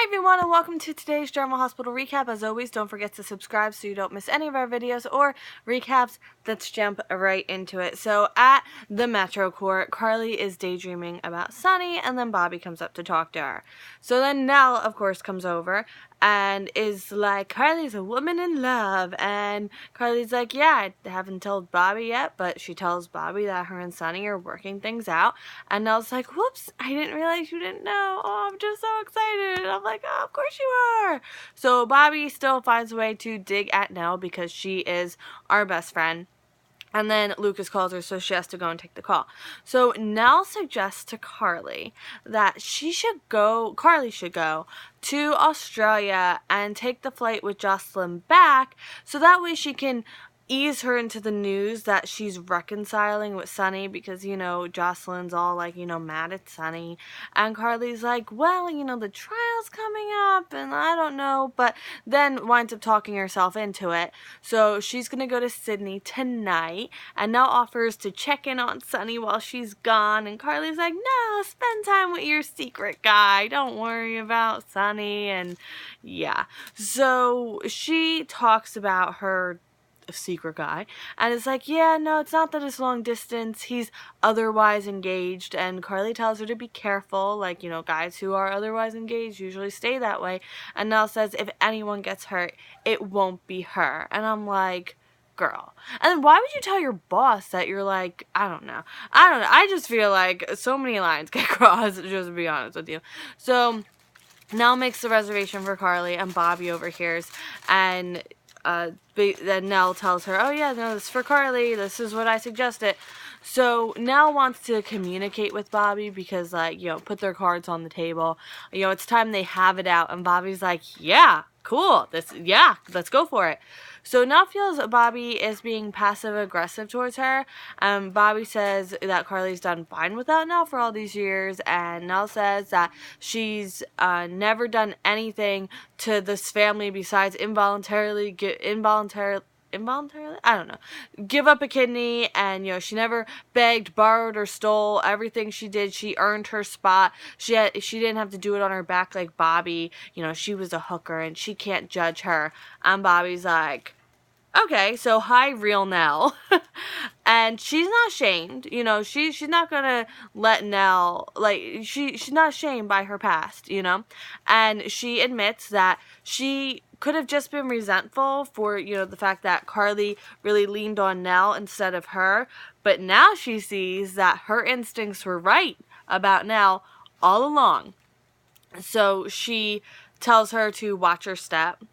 Hi everyone and welcome to today's Drama Hospital recap. As always, don't forget to subscribe so you don't miss any of our videos or recaps. Let's jump right into it. So at the Metro Court, Carly is daydreaming about Sunny and then Bobby comes up to talk to her. So then Nell, of course, comes over and is like, Carly's a woman in love. And Carly's like, yeah, I haven't told Bobby yet, but she tells Bobby that her and Sunny are working things out. And Nell's like, whoops, I didn't realize you didn't know. Oh, I'm just so excited. And I'm like, oh, of course you are. So Bobby still finds a way to dig at Nell because she is our best friend. And then Lucas calls her, so she has to go and take the call. So Nell suggests to Carly that Carly should go to Australia and take the flight with Jocelyn back, so that way she can ease her into the news that she's reconciling with Sunny because, Jocelyn's all like, mad at Sunny. And Carly's like, well, the trial's coming up and I don't know, but then winds up talking herself into it. So she's going to go to Sydney tonight and now offers to check in on Sunny while she's gone. And Carly's like, no, spend time with your secret guy. Don't worry about Sunny. And yeah, so she talks about her secret guy and it's like, yeah, no, it's not that it's long distance, he's otherwise engaged. And Carly tells her to be careful, like, guys who are otherwise engaged usually stay that way. And Nell says if anyone gets hurt, it won't be her. And I'm like, girl. And then why would you tell your boss that you're like, I don't know. I just feel like so many lines get crossed, just to be honest with you. So Nell makes the reservation for Carly and Bobby overhears, and then Nell tells her, oh yeah, no, this is for Carly, this is what I suggested. So Nell wants to communicate with Bobby because, like, put their cards on the table. It's time they have it out. And Bobby's like, yeah, cool, let's go for it. So Nell feels Bobby is being passive-aggressive towards her. Bobby says that Carly's done fine without Nell for all these years, and Nell says that she's never done anything to this family besides involuntarily, I don't know, give up a kidney. And she never begged, borrowed, or stole. Everything she did, she earned her spot. She didn't have to do it on her back like Bobby. She was a hooker and she can't judge her. And Bobby's like, okay, so hi, real Nell. And she's not shamed. She's not gonna let Nell, like, she's not shamed by her past, And she admits that she could have just been resentful for, the fact that Carly really leaned on Nell instead of her. But now she sees that her instincts were right about Nell all along. So she tells her to watch her step.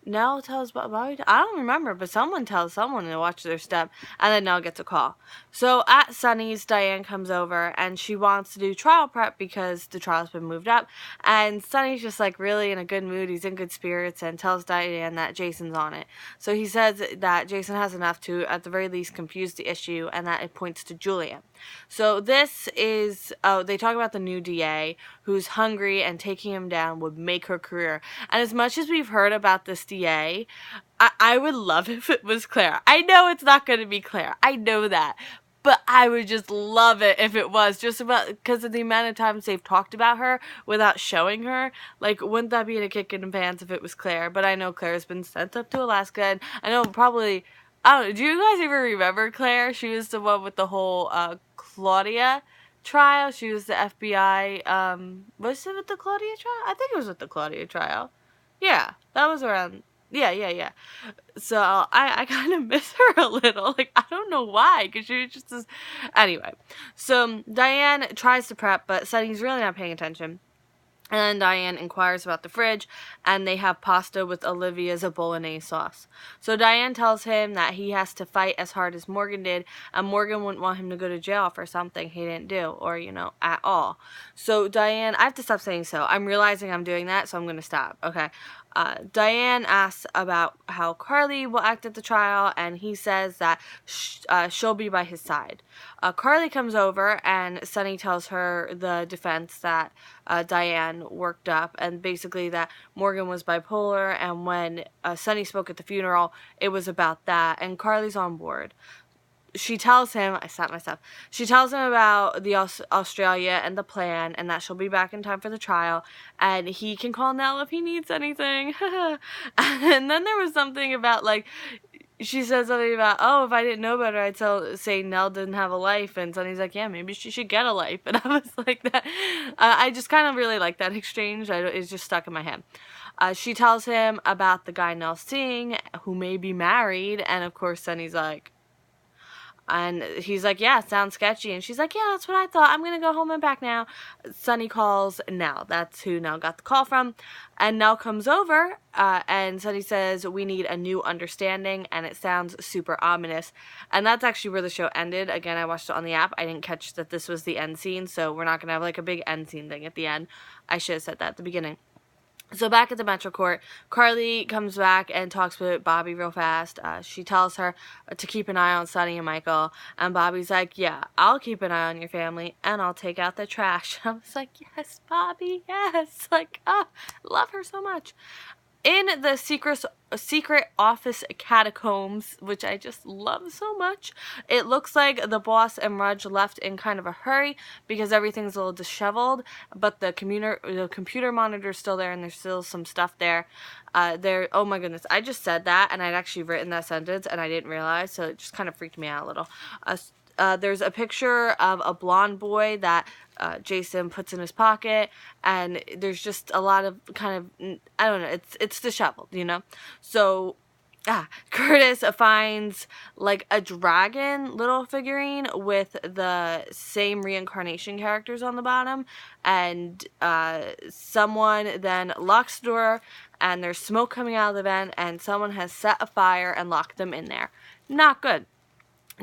Nell tells Bobby, I don't remember, but someone tells someone to watch their step, and then Nell gets a call. So at Sunny's, Diane comes over, and she wants to do trial prep because the trial's been moved up, and Sunny's just, like, really in a good mood, he's in good spirits, and tells Diane that Jason's on it. So he says that Jason has enough to, at the very least, confuse the issue, and that it points to Julia. So this is, they talk about the new DA, who's hungry, and taking him down would make her career. And as much as we've heard about this DA, I would love if it was Claire. I know it's not going to be Claire. I know that. But I would just love it if it was, just about because of the amount of times they've talked about her without showing her. Like, wouldn't that be a kick in the pants if it was Claire? But I know Claire's been sent up to Alaska, and I know probably, I don't know, do you guys even remember Claire? She was the one with the whole Claudia trial. She was the FBI, was it with the Claudia trial? I think it was with the Claudia trial. Yeah, that was around, yeah. So I kind of miss her a little. Like, I don't know why, because she was just this, anyway. So Diane tries to prep, but Sunny's really not paying attention. And then Diane inquires about the fridge, and they have pasta with Olivia's bolognese sauce. So Diane tells him that he has to fight as hard as Morgan did, and Morgan wouldn't want him to go to jail for something he didn't do, or, at all. So Diane, I have to stop saying so. I'm realizing I'm doing that, so I'm going to stop, okay? Diane asks about how Carly will act at the trial, and he says that she'll be by his side. Carly comes over, and Sunny tells her the defense that Diane worked up, and basically that Morgan was bipolar, and when Sunny spoke at the funeral, it was about that, and Carly's on board. she tells him, I stopped myself, she tells him about the Australia and the plan, and that she'll be back in time for the trial, and he can call Nell if he needs anything. And then there was something about, like, she said something about, oh, if I didn't know better, I'd say Nell didn't have a life, and Sonny's like, yeah, maybe she should get a life, and I was like, that, I just kind of really like that exchange. It's just stuck in my head. She tells him about the guy Nell's seeing, who may be married, and of course Sonny's like, and he's like, yeah, sounds sketchy. And she's like, yeah, that's what I thought. I'm going to go home and back now. Sonny calls Nell. That's who Nell got the call from. And Nell comes over, and Sonny says, we need a new understanding. And it sounds super ominous. And that's actually where the show ended. Again, I watched it on the app. I didn't catch that this was the end scene. So we're not going to have like a big end scene thing at the end. I should have said that at the beginning. So back at the Metro Court, Carly comes back and talks with Bobby real fast. She tells her to keep an eye on Sonny and Michael. And Bobby's like, yeah, I'll keep an eye on your family and I'll take out the trash. I was like, yes, Bobby, yes. Like, oh, love her so much. In the secret office catacombs, which I just love so much, it looks like the boss and Rudge left in kind of a hurry because everything's a little disheveled, but the computer monitor's still there and there's still some stuff there. Oh my goodness, I just said that and I'd actually written that sentence and I didn't realize, so it just kind of freaked me out a little. There's a picture of a blonde boy that Jason puts in his pocket, and there's just a lot of kind of, I don't know, it's disheveled, you know? So, Curtis finds like a dragon little figurine with the same reincarnation characters on the bottom, and someone then locks the door, and there's smoke coming out of the vent, and someone has set a fire and locked them in there. Not good.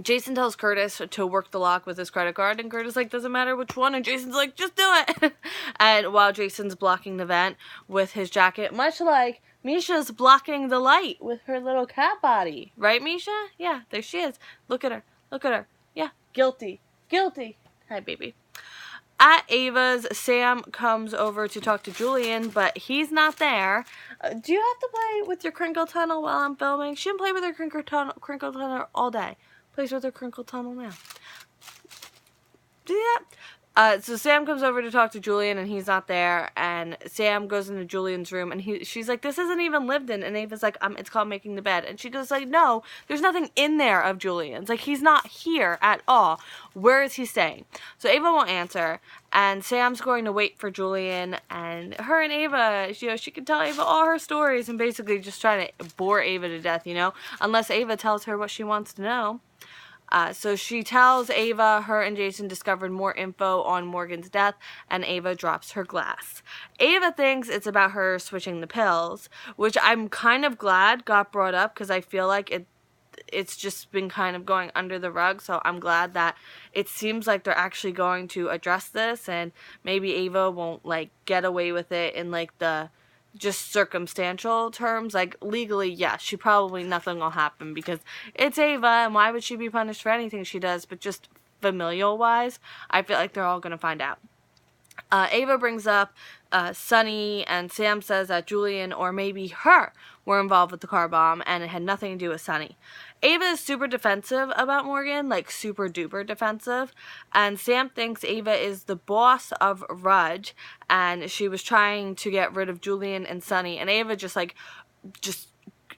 Jason tells Curtis to work the lock with his credit card, and Curtis like, doesn't matter which one, and Jason's like, just do it. And while Jason's blocking the vent with his jacket, much like Misha's blocking the light with her little cat body. Right, Misha? Yeah, there she is. Look at her. Look at her. Yeah, guilty. Guilty. Hi, baby. At Ava's, Sam comes over to talk to Julian, but he's not there. Do you have to play with your crinkle tunnel while I'm filming? She didn't play with her crinkle tunnel all day. Plays with her crinkle tunnel now. Do that? So Sam comes over to talk to Julian, and he's not there. And Sam goes into Julian's room, and she's like, "This isn't even lived in." And Ava's like, "It's called making the bed." And she goes like, "No, there's nothing in there of Julian's. Like, he's not here at all. Where is he staying?" So Ava won't answer, and Sam's going to wait for Julian. And her and Ava, she can tell Ava all her stories, and basically just try to bore Ava to death, unless Ava tells her what she wants to know. So she tells Ava her and Jason discovered more info on Morgan's death, and Ava drops her glass. Ava thinks it's about her switching the pills, which I'm kind of glad got brought up because I feel like it's just been kind of going under the rug, so I'm glad that it seems like they're actually going to address this, and maybe Ava won't like get away with it in like the just circumstantial terms. Like legally, yes, she probably nothing will happen because it's Ava, and why would she be punished for anything she does? But just familial wise, I feel like they're all gonna find out. Ava brings up Sonny, and Sam says that Julian or maybe her were involved with the car bomb and it had nothing to do with Sonny. Ava is super defensive about Morgan, like super duper defensive, and Sam thinks Ava is the boss of Rudge and she was trying to get rid of Julian and Sonny, and Ava just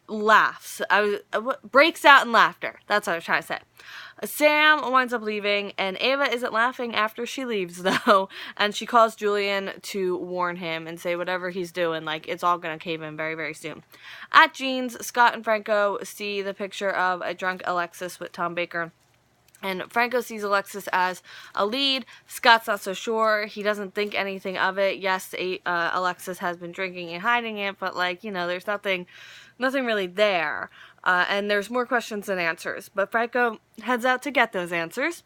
laughs. Breaks out in laughter. That's what I was trying to say. Sam winds up leaving, and Ava isn't laughing after she leaves, though, and she calls Julian to warn him and say whatever he's doing, like, it's all gonna cave in very, very soon. At Jean's, Scott and Franco see the picture of a drunk Alexis with Tom Baker, and Franco sees Alexis as a lead. Scott's not so sure. He doesn't think anything of it. Yes, Alexis has been drinking and hiding it, but, like, there's nothing really there. And there's more questions than answers. But Franco heads out to get those answers.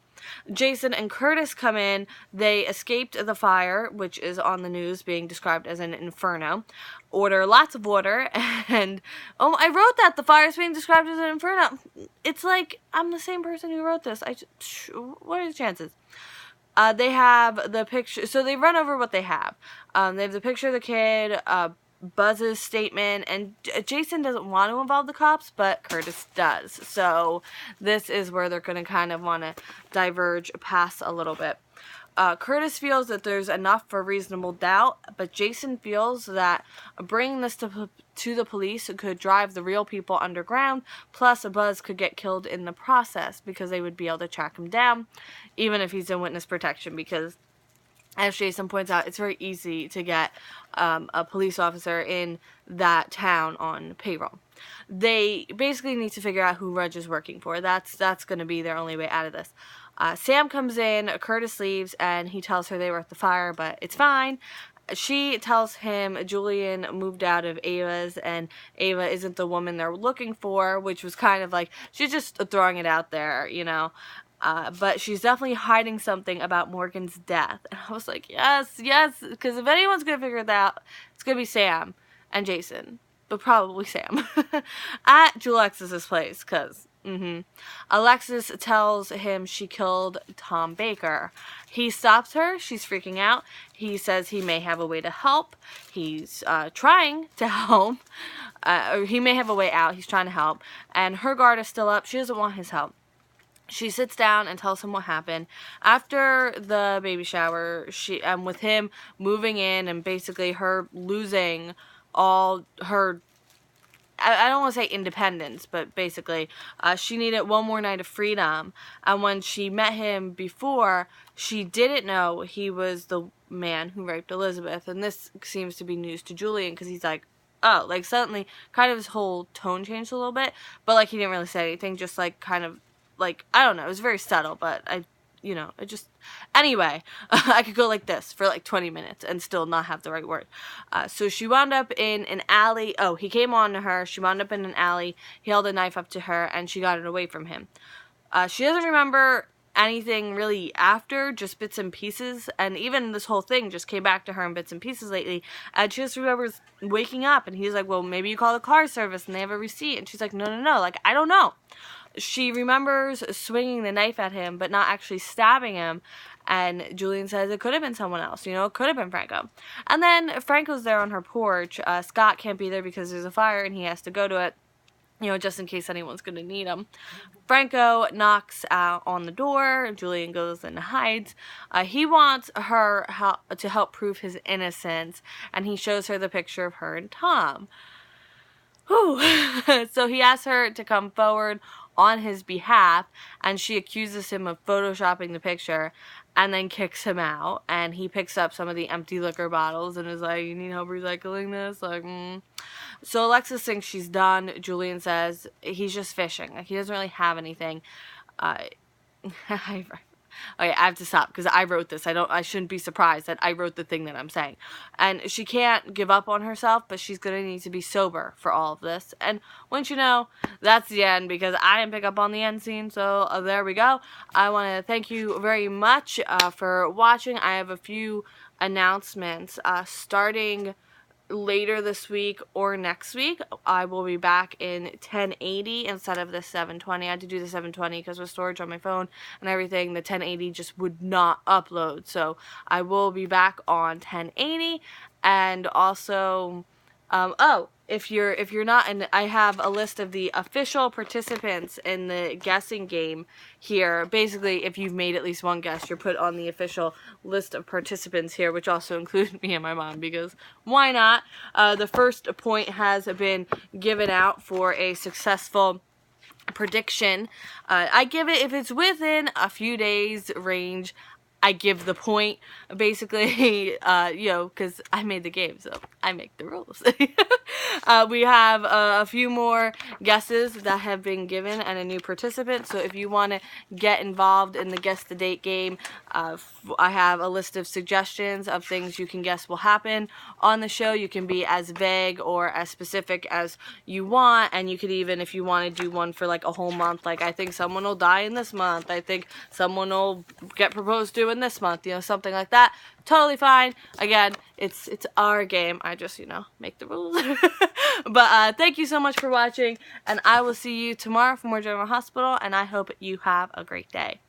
Jason and Curtis come in. They escaped the fire, which is on the news being described as an inferno. Order lots of water. And, I wrote that. The fire is being described as an inferno. It's like, I'm the same person who wrote this. What are the chances? They have the picture. So they run over what they have. They have the picture of the kid, Buzz's statement, and Jason doesn't want to involve the cops, but Curtis does. So this is where they're going to kind of want to diverge past a little bit. Curtis feels that there's enough for reasonable doubt, but Jason feels that bringing this to the police could drive the real people underground, plus Buzz could get killed in the process because they would be able to track him down, even if he's in witness protection, because as Jason points out, it's very easy to get a police officer in that town on payroll. They basically need to figure out who Reg is working for. That's going to be their only way out of this. Sam comes in, Curtis leaves, and he tells her they were at the fire, but it's fine. She tells him Julian moved out of Ava's, and Ava isn't the woman they're looking for, which was kind of like, she's just throwing it out there, you know. But she's definitely hiding something about Morgan's death. And I was like, yes, because if anyone's going to figure it out, it's going to be Sam and Jason, but probably Sam, at Julex's place, because... Alexis tells him she killed Tom Baker. He stops her. She's freaking out. He says he may have a way to help. He's trying to help. Or he may have a way out. He's trying to help. And her guard is still up. She doesn't want his help. She sits down and tells him what happened. After the baby shower, with him moving in and basically her losing all her, I don't want to say independence, but basically she needed one more night of freedom. And when she met him before, she didn't know he was the man who raped Elizabeth. And this seems to be news to Julian, because he's like, oh, like suddenly kind of his whole tone changed a little bit. But like he didn't really say anything, just like kind of like, I don't know, it was very subtle, but it just, anyway, I could go like this for like 20 minutes and still not have the right word. So she wound up in an alley. Oh, he came on to her. She wound up in an alley. He held a knife up to her and she got it away from him. She doesn't remember anything really after, just bits and pieces. And even this whole thing just came back to her in bits and pieces lately. And she just remembers waking up and he's like, well, maybe you call the car service and they have a receipt. And she's like, no, like, I don't know. She remembers swinging the knife at him, but not actually stabbing him. And Julian says it could have been someone else. It could have been Franco. And then Franco's there on her porch. Scott can't be there because there's a fire and he has to go to it, just in case anyone's going to need him. Franco knocks on the door. Julian goes and hides. He wants her to help prove his innocence, and he shows her the picture of her and Tom. Whew. So he asks her to come forward on his behalf, and she accuses him of photoshopping the picture and then kicks him out. And he picks up some of the empty liquor bottles and is like, you need help recycling this? Like, So Alexis thinks she's done. Julian says he's just fishing. Like, he doesn't really have anything. Okay, I have to stop because I wrote this. I shouldn't be surprised that I wrote the thing that I'm saying. And she can't give up on herself, but she's going to need to be sober for all of this. And once you know, that's the end, because I didn't pick up on the end scene. So there we go. I want to thank you very much for watching. I have a few announcements starting later this week or next week. I will be back in 1080 instead of the 720. I had to do the 720 because with storage on my phone and everything, the 1080 just would not upload. So I will be back on 1080. And also, if you're not, and I have a list of the official participants in the guessing game here. Basically, if you've made at least one guess, you're put on the official list of participants here, which also includes me and my mom, because why not? The first point has been given out for a successful prediction. I give it, if it's within a few days range, I give the point, basically, because I made the game, so I make the rules. We have a few more guesses that have been given and a new participant, so if you want to get involved in the Guess the Date game, I have a list of suggestions of things you can guess will happen on the show. You can be as vague or as specific as you want, and you could even, if you want to do one for like a whole month, like I think someone will die in this month, I think someone will get proposed to in this month, something like that. Totally fine. Again, it's our game. I just, make the rules. But thank you so much for watching, and I will see you tomorrow for more General Hospital, and I hope you have a great day.